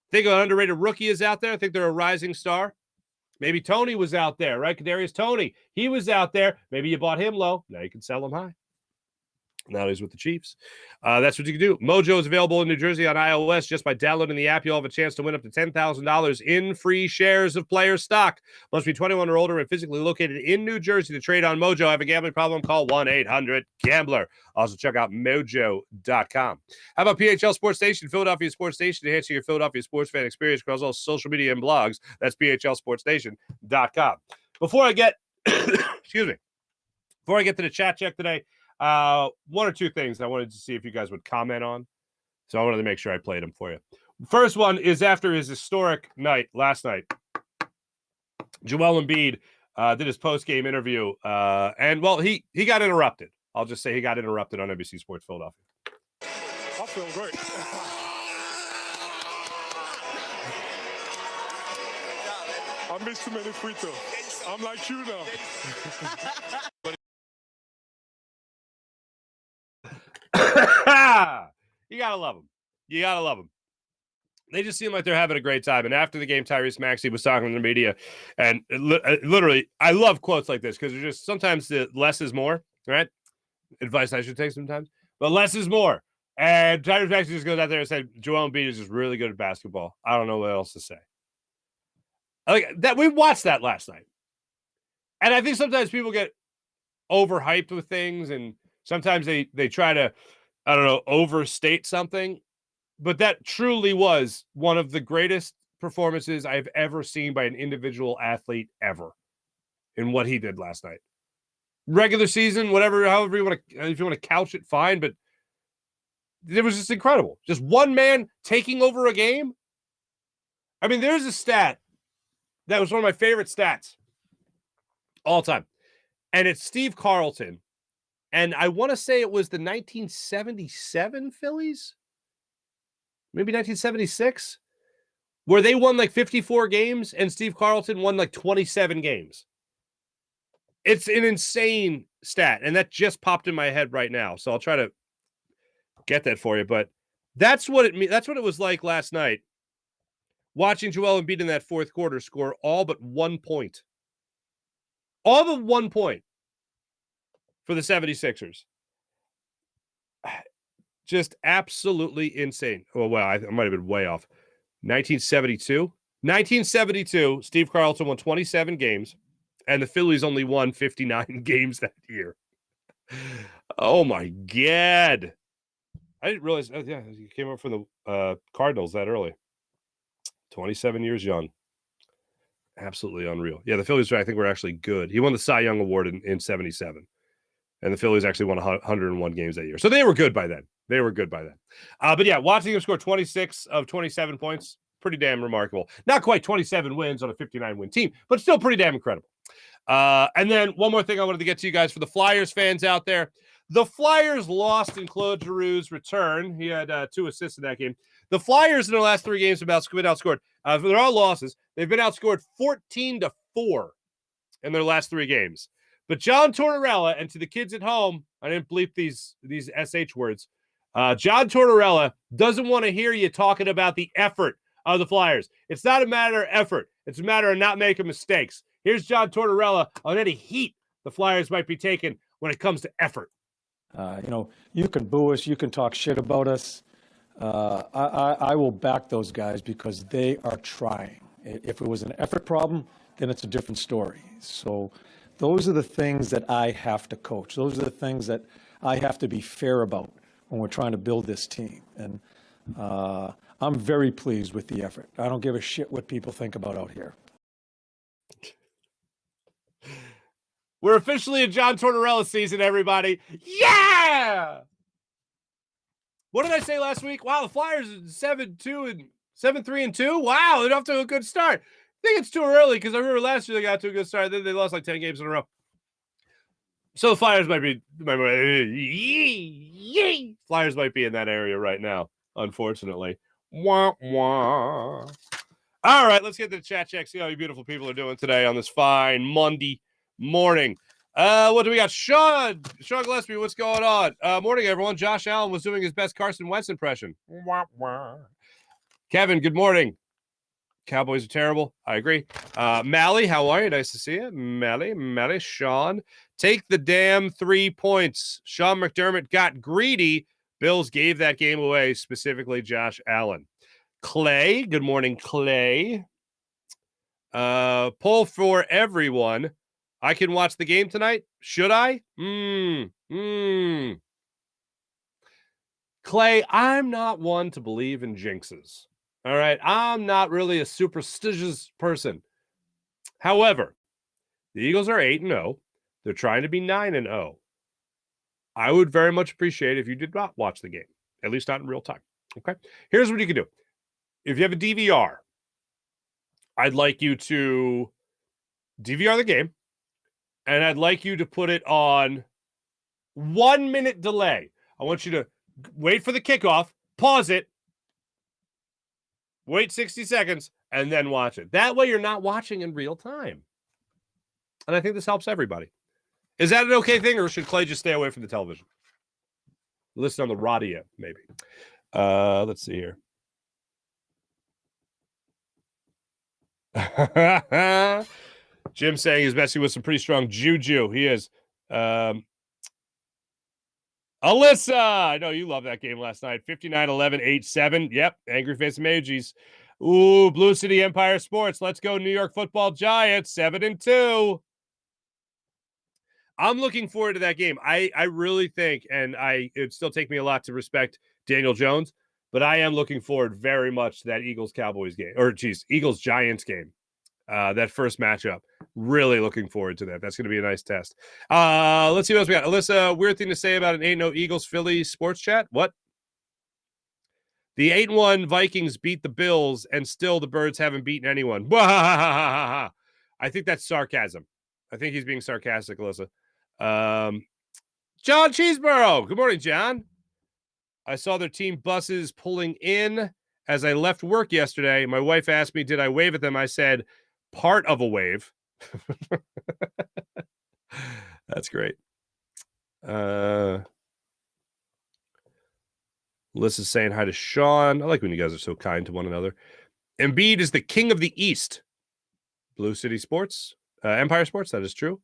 Think an underrated rookie is out there. I think they're a rising star. Maybe Tony was out there, right? Kadarius Toney. He was out there. Maybe you bought him low. Now you can sell him high. Now he's with the Chiefs. That's what you can do. Mojo is available in New Jersey on iOS. Just by downloading the app, you'll have a chance to win up to $10,000 in free shares of player stock. Must be 21 or older and physically located in New Jersey to trade on Mojo. Have a gambling problem? Call 1-800-GAMBLER. Also, check out Mojo.com. How about PHL Sports Station, Philadelphia Sports Station, enhancing your Philadelphia sports fan experience across all social media and blogs. That's PHLSportsStation.com. Before I get, before I get to the chat check today, one or two things I wanted to see if you guys would comment on. So I wanted to make sure I played them for you. First one is after his historic night last night. Joel Embiid did his post-game interview. And, well, he got interrupted. I'll just say he got interrupted on NBC Sports Philadelphia. I feel great. I missed too many free throws. I'm like you now. You gotta love them. You gotta love them. They just seem like they're having a great time. And after the game, Tyrese Maxey was talking to the media, and literally, I love quotes like this because just sometimes the less is more, right? Advice I should take sometimes, but less is more. And Tyrese Maxey just goes out there and said, Joel Embiid is just really good at basketball. I don't know what else to say. Like that, we watched that last night. And I think sometimes people get overhyped with things, and sometimes they try to, I don't know, overstate something. But that truly was one of the greatest performances I've ever seen by an individual athlete ever in what he did last night. Regular season, whatever, however you want to, if you want to couch it, fine. But it was just incredible. Just one man taking over a game. I mean, there's a stat that was one of my favorite stats all time. And it's Steve Carlton. And I want to say it was the 1977 Phillies. Maybe 1976, where they won like 54 games and Steve Carlton won like 27 games. It's an insane stat, and that just popped in my head right now. So I'll try to get that for you. But that's what it was like last night, watching Joel Embiid in that fourth quarter score all but 1 point. All but 1 point for the 76ers. Just absolutely insane. Oh, well, I might have been way off. 1972, Steve Carlton won 27 games, and the Phillies only won 59 games that year. Oh, my God. I didn't realize. Yeah, he came up from the Cardinals that early. 27 years young. Absolutely unreal. Yeah, the Phillies, I think, were actually good. He won the Cy Young Award in 77. And the Phillies actually won 101 games that year. So they were good by then. But yeah, watching him score 26 of 27 points, pretty damn remarkable. Not quite 27 wins on a 59-win team, but still pretty damn incredible. And then one more thing I wanted to get to you guys for the Flyers fans out there. The Flyers lost in Claude Giroux's return. He had 2 assists in that game. The Flyers in their last 3 games have been outscored. They're all losses. They've been outscored 14-4 in their last 3 games. But John Tortorella, and to the kids at home, I didn't bleep these SH words. John Tortorella doesn't want to hear you talking about the effort of the Flyers. It's not a matter of effort. It's a matter of not making mistakes. Here's John Tortorella on any heat the Flyers might be taking when it comes to effort. You can boo us. You can talk shit about us. I will back those guys because they are trying. If it was an effort problem, then it's a different story. So those are the things that I have to coach. Those are the things that I have to be fair about when we're trying to build this team. And I'm very pleased with the effort. I don't give a shit what people think about out here. We're officially in John Tortorella season, everybody. Yeah! What did I say last week? Wow, the Flyers are 7-3-2. Wow, they're off to a good start. I think it's too early because I remember last year they got to a good start. Then they lost like 10 games in a row. So the Flyers might be Flyers might be in that area right now, unfortunately. Wah, wah. All right, let's get to the chat check. See how you beautiful people are doing today on this fine Monday morning. What do we got? Sean Gillespie, what's going on? Morning, everyone. Josh Allen was doing his best Carson Wentz impression. Wah, wah. Kevin, good morning. Cowboys are terrible. I agree. Mally, how are you? Nice to see you. Mally, Sean. Take the damn 3 points. Sean McDermott got greedy. Bills gave that game away, specifically Josh Allen. Clay, good morning, Clay. Poll for everyone. I can watch the game tonight. Should I? Clay, I'm not one to believe in jinxes. All right. I'm not really a superstitious person. However, the Eagles are 8-0. They're trying to be 9-0. I would very much appreciate if you did not watch the game, at least not in real time. Okay. Here's what you can do. If you have a DVR, I'd like you to DVR the game, and I'd like you to put it on 1 minute delay. I want you to wait for the kickoff, pause it, wait 60 seconds, and then watch it. That way you're not watching in real time. And I think this helps everybody. Is that an okay thing, or should Clay just stay away from the television? Listen on the radio, maybe. Let's see here. Jim saying he's messing with some pretty strong juju. He is. Alyssa, I know you love that game last night. 59-11, 8-7. Yep, angry face emojis. Ooh, Blue City Empire Sports. Let's go New York Football Giants, 7-2. I'm looking forward to that game. I really think, and it'd still take me a lot to respect Daniel Jones, but I am looking forward very much to that Eagles-Cowboys game, or Eagles-Giants game. That first matchup. Really looking forward to that. That's going to be a nice test. Let's see what else we got. Alyssa, weird thing to say about an 8-0 Eagles-Philly sports chat? What? The 8-1 Vikings beat the Bills, and still the Birds haven't beaten anyone. I think that's sarcasm. I think he's being sarcastic, Alyssa. John Cheeseborough. Good morning, John. I saw their team buses pulling in as I left work yesterday. My wife asked me, did I wave at them? I said, part of a wave. That's great. Alyssa's saying hi to Sean. I like when you guys are so kind to one another. Embiid is the king of the East. Blue City Sports. Empire Sports, that is true.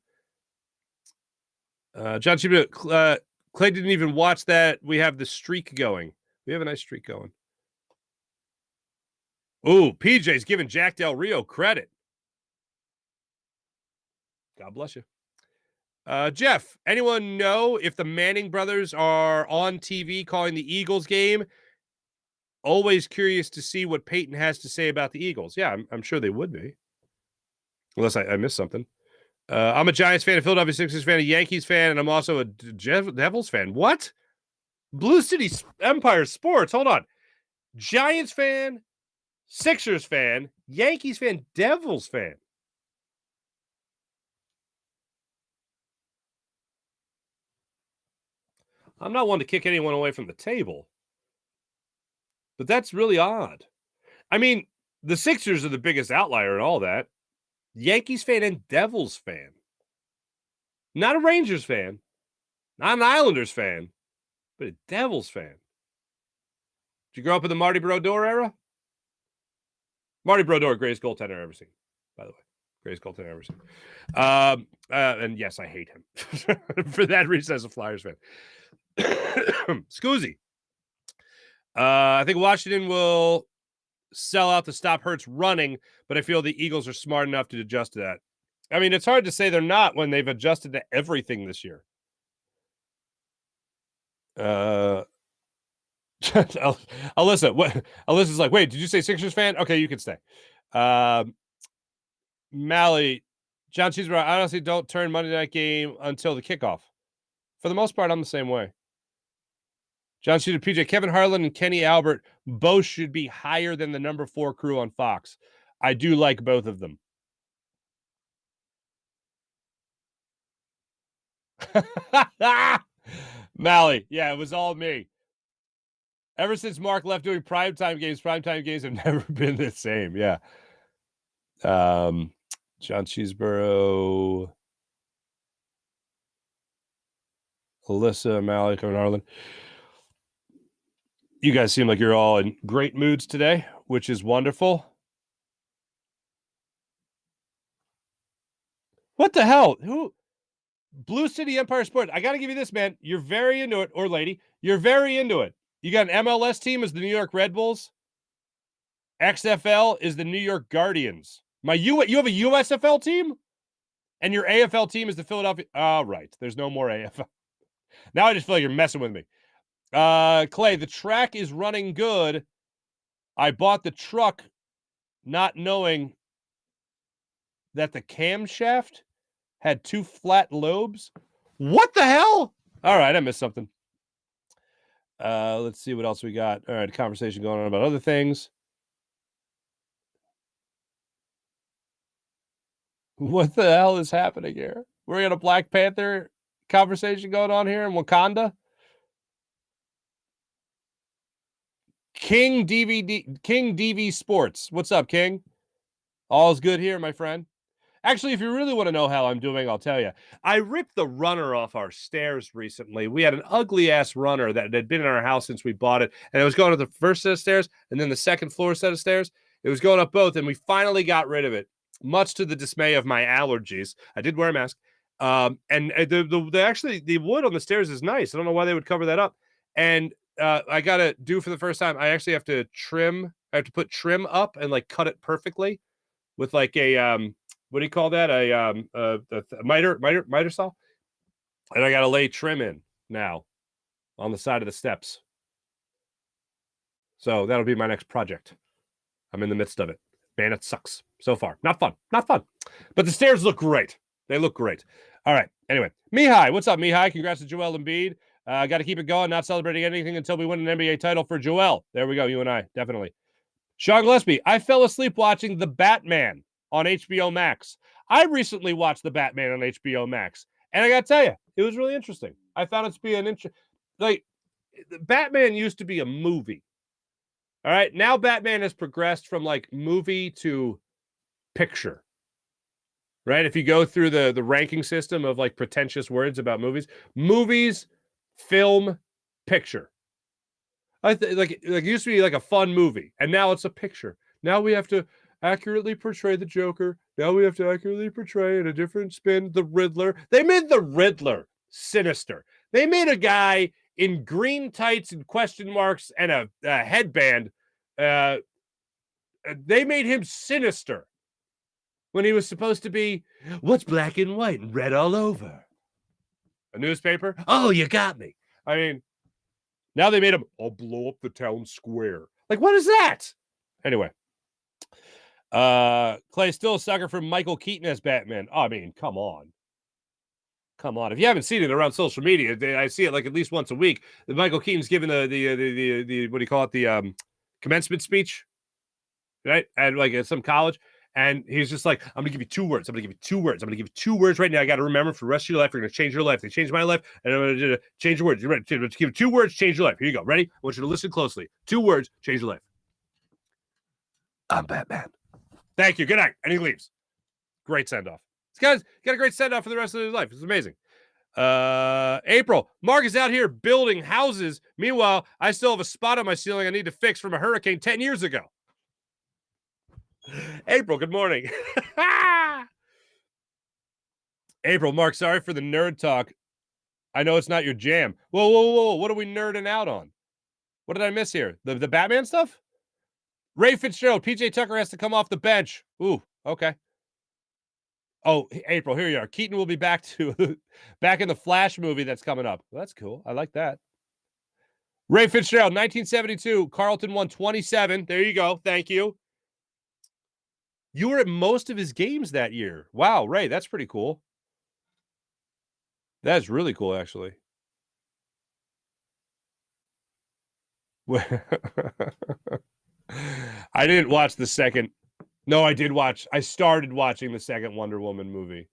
John Chiba, Clay didn't even watch that. We have the streak going. We have a nice streak going. Ooh, PJ's giving Jack Del Rio credit. God bless you. Jeff, anyone know if the Manning brothers are on TV calling the Eagles game? Always curious to see what Peyton has to say about the Eagles. Yeah, I'm sure they would be. Unless I missed something. I'm a Giants fan, a Philadelphia Sixers fan, a Yankees fan, and I'm also a Devils fan. What? Blue City Empire Sports. Hold on. Giants fan, Sixers fan, Yankees fan, Devils fan. I'm not one to kick anyone away from the table, but that's really odd. I mean, the Sixers are the biggest outlier in all that. Yankees fan and Devils fan. Not a Rangers fan, not an Islanders fan, but a Devils fan. Did you grow up in the Marty Brodeur era? Marty Brodeur, greatest goaltender I've ever seen, by the way. Greatest goaltender I've ever seen. And yes, I hate him for that reason as a Flyers fan. Scoozy. I think Washington will sell out to stop Hurts running, but I feel the Eagles are smart enough to adjust to that. I mean, it's hard to say they're not when they've adjusted to everything this year. Alyssa, Alyssa's like, wait, did you say Sixers fan? Okay, you can stay. Mally, John Cheeseburger, I honestly don't turn Monday night game until the kickoff. For the most part, I'm the same way. John Cheeseburger, PJ, Kevin Harlan and Kenny Albert both should be higher than the number 4 crew on Fox. I do like both of them. Mally, yeah, it was all me. Ever since Mark left doing primetime games have never been the same. Yeah. John Cheeseborough, Alyssa, Mally, Kevin Harlan. You guys seem like you're all in great moods today, which is wonderful. What the hell? Who? Blue City Empire Sports. I got to give you this, man. You're very into it, or lady. You're very into it. You got an MLS team as the New York Red Bulls. XFL is the New York Guardians. You have a USFL team? And your AFL team is the Philadelphia. All right. There's no more AFL. Now I just feel like you're messing with me. Clay, the track is running good. I bought the truck not knowing that the camshaft had 2 flat lobes. What the hell? All right, I missed something. Let's see what else we got. All right, conversation going on about other things. What the hell is happening here? We're in a Black Panther conversation going on here in Wakanda. King DV Sports. What's up, King? All's good here, my friend. Actually, if you really want to know how I'm doing, I'll tell you. I ripped the runner off our stairs recently. We had an ugly-ass runner that had been in our house since we bought it, and it was going up the first set of stairs and then the second floor set of stairs. It was going up both, and we finally got rid of it, much to the dismay of my allergies. I did wear a mask. And the wood on the stairs is nice. I don't know why they would cover that up. And I got to do for the first time, I actually have to trim. I have to put trim up and like cut it perfectly with like a what do you call that? A miter saw. And I got to lay trim in now on the side of the steps. So that'll be my next project. I'm in the midst of it. Man, it sucks so far. Not fun. But the stairs look great. They look great. All right. Anyway, Mihai, what's up, Mihai? Congrats to Joel Embiid. Got to keep it going. Not celebrating anything until we win an NBA title for Joel. There we go. You and I, definitely. Sean Gillespie, I fell asleep watching The Batman on HBO Max. I recently watched The Batman on HBO Max, and I got to tell you, it was really interesting. I found it to be an like Batman used to be a movie. All right, now Batman has progressed from like movie to picture. Right? If you go through the ranking system of like pretentious words about movies, film, picture. Like it used to be like a fun movie, and now it's a picture. Now we have to accurately portray the Joker. Now we have to accurately portray in a different spin the Riddler. They made the Riddler sinister. They made a guy in green tights and question marks and a headband. They made him sinister when he was supposed to be, what's black and white and red all over? A newspaper? Oh, you got me. I mean, now they made him, I'll blow up the town square. Like, what is that? Anyway. Clay still a sucker for Michael Keaton as Batman. Oh, I mean, come on. If you haven't seen it around social media, I see it like at least once a week. Michael Keaton's giving the what do you call it? The commencement speech, right? At like at some college. And he's just like, I'm going to give you 2 words. I'm going to give you 2 words. I'm going to give you 2 words right now. I got to remember for the rest of your life. You're going to change your life. They changed my life. And I'm going to change your words. You're ready to give you 2 words, change your life. Here you go. Ready? I want you to listen closely. 2 words, change your life. I'm Batman. Thank you. Good night. And he leaves. Great send-off. This guy's got a great send-off for the rest of his life. It's amazing. April. Mark is out here building houses. Meanwhile, I still have a spot on my ceiling I need to fix from a hurricane 10 years ago. April, good morning. April, Mark, sorry for the nerd talk. I know it's not your jam. Whoa. What are we nerding out on? What did I miss here? The Batman stuff? Ray Fitzgerald, PJ Tucker has to come off the bench. Ooh, okay. Oh, April, here you are. Keaton will be back in the Flash movie that's coming up. Well, that's cool. I like that. Ray Fitzgerald, 1972. Carlton won 27. There you go. Thank you. You were at most of his games that year. Wow, Ray, that's pretty cool. That's really cool, actually. I didn't watch the second. No, I did watch. I started watching the second Wonder Woman movie.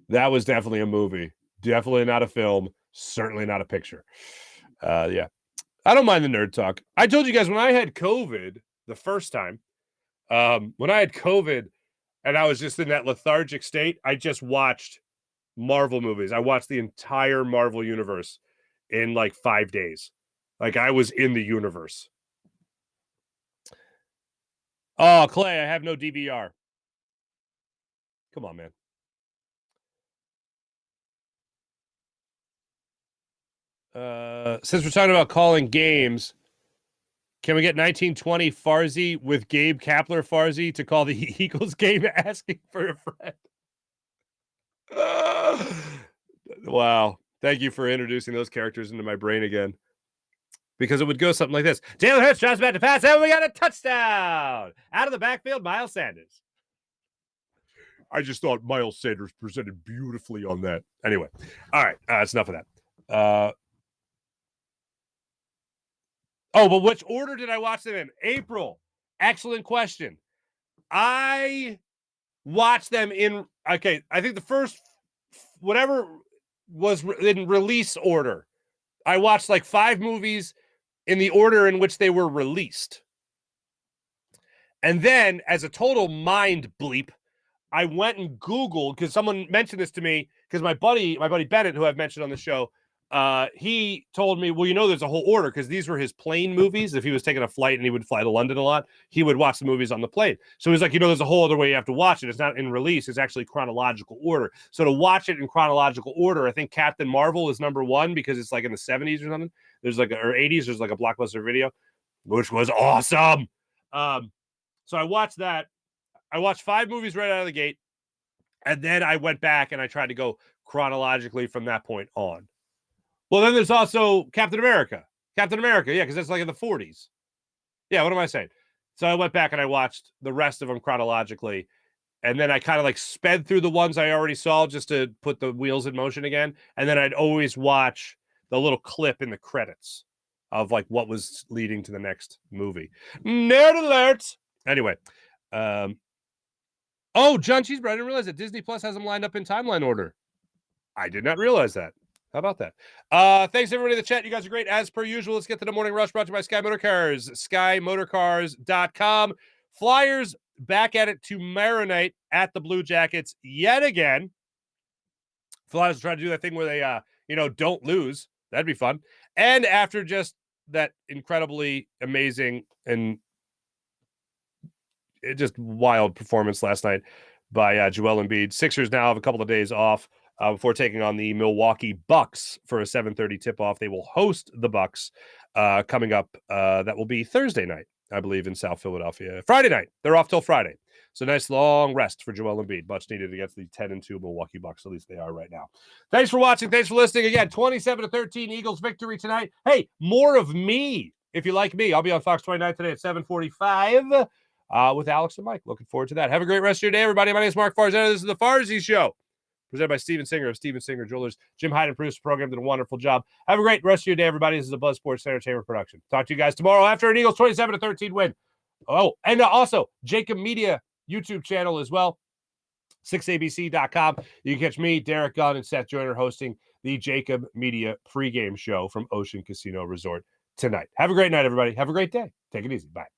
That was definitely a movie. Definitely not a film. Certainly not a picture. Yeah. I don't mind the nerd talk. I told you guys when I had COVID the first time, when I had COVID and I was just in that lethargic state, I just watched Marvel movies. I watched the entire Marvel universe in like 5 days. Like I was in the universe. Oh, Clay, I have no DVR. Come on, man. Since we're talking about calling games, can we get 1920 Farzy with Gabe Kapler Farzy to call the Eagles game asking for a friend? Wow. Thank you for introducing those characters into my brain again. Because it would go something like this. Jalen Hurts tries back to pass, and we got a touchdown. Out of the backfield, Miles Sanders. I just thought Miles Sanders presented beautifully on that. Anyway. All right. That's enough of that. But which order did I watch them in? April. Excellent question. I watched them in, okay, I think the first, whatever was in release order. I watched like 5 movies in the order in which they were released. And then, as a total mind bleep, I went and Googled, because someone mentioned this to me, because my buddy Bennett, who I've mentioned on the show, he told me, well, there's a whole order, because these were his plane movies. If he was taking a flight and he would fly to London a lot, he would watch the movies on the plane. So he's like, there's a whole other way you have to watch it. It's not in release. It's actually chronological order. So to watch it in chronological order, I think Captain Marvel is number one, because it's like in the 70s or something. There's like, or 80s, there's like a Blockbuster Video, which was awesome. So I watched that. I watched 5 movies right out of the gate. And then I went back and I tried to go chronologically from that point on. Well, then there's also Captain America. Yeah, because that's like in the 40s. Yeah, what am I saying? So I went back and I watched the rest of them chronologically. And then I kind of like sped through the ones I already saw just to put the wheels in motion again. And then I'd always watch the little clip in the credits of like what was leading to the next movie. Nerd alert! Anyway, John Cheeseburger, I didn't realize that Disney Plus has them lined up in timeline order. I did not realize that. How about that? Thanks, everybody in the chat. You guys are great. As per usual, let's get to the Morning Rush, brought to you by Sky Motorcars, skymotorcars.com. Flyers back at it tomorrow night at the Blue Jackets yet again. Flyers try to do that thing where they, don't lose. That'd be fun. And after just that incredibly amazing and just wild performance last night by Joel Embiid, Sixers now have a couple of days off before taking on the Milwaukee Bucks for a 7:30 tip-off. They will host the Bucks coming up. That will be Thursday night, I believe, in South Philadelphia. Friday night. They're off till Friday. So nice long rest for Joel Embiid. Much needed against the 10-2 Milwaukee Bucks. At least they are right now. Thanks for watching. Thanks for listening. Again, 27-13 Eagles victory tonight. Hey, more of me. If you like me, I'll be on Fox 29 today at 7:45 with Alex and Mike. Looking forward to that. Have a great rest of your day, everybody. My name is Mark Farzy. This is the Farzy Show, presented by Steven Singer of Steven Singer Jewelers. Jim Hyden produced the program, did a wonderful job. Have a great rest of your day, everybody. This is a Buzz Sports Entertainment production. Talk to you guys tomorrow after an Eagles 27-13 win. Oh, and also Jacob Media YouTube channel as well, 6abc.com. You can catch me, Derek Gunn, and Seth Joyner hosting the Jacob Media pregame show from Ocean Casino Resort tonight. Have a great night, everybody. Have a great day. Take it easy. Bye.